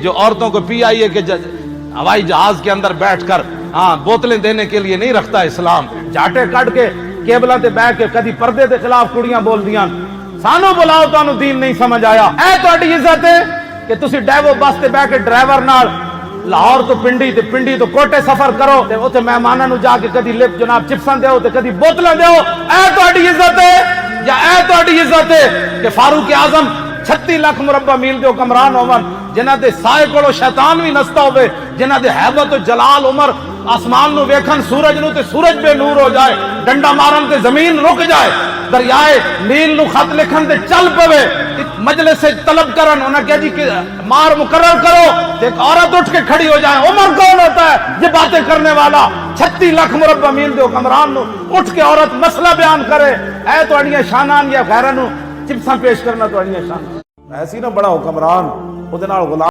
جو عورتوں کو پی آئی اے کے ہوائی جہاز کے اندر بیٹھ کر بوتلیں دینے کے لیے نہیں رکھتا اسلام. جاٹے کٹ کے کیبلاں تے بیٹھ کے کدی پردے دے خلاف کڑیاں بول دیاں. سانو بلاؤ تانوں دین نہیں سمجھ آیا. اے تہاڈی عزت ہے کہ تسی ڈیوو بس تے بیٹھ کے ڈرائیور نال لاہور تو پنڈی تے پنڈی تو کوٹے سفر کرو تے اوتھے مہماناں نو جا کے کدی لپ جناب چپساں دیو تے کدی بوتلاں دیو. اے تہاڈی عزت ہے یا اے تہاڈی عزت ہے کہ فاروق اعظم 36 لاکھ مربع میل دے حکمران ہون, جنہاں دے سائے کولو شیطان بھی نستا ہوئے, جنہاں دے ہیبت و جلال عمر آسمان نو ویکھن سورج نو تے سورج بے نور ہو جائے, ڈنڈا مارن تے زمین رک جائے, دریائے نیل نو خط لکھن تے چل پوے, مجلس سے طلب کرن انہاں کہا جی کہ مار مقرر کرو تے ایک عورت اٹھ کے کھڑی ہو جائے. عمر کون ہوتا ہے یہ باتیں کرنے والا؟ 36 لاکھ مربع میل دے حکمران نو اٹھ کے عورت مسئلہ بیان کرے. اے تہاڈیاں شاناں یا غیراں نو چپساں پیش کرنا تہاڈیاں شاناں. ایسی نہ بڑا حکمران او دے نال غلام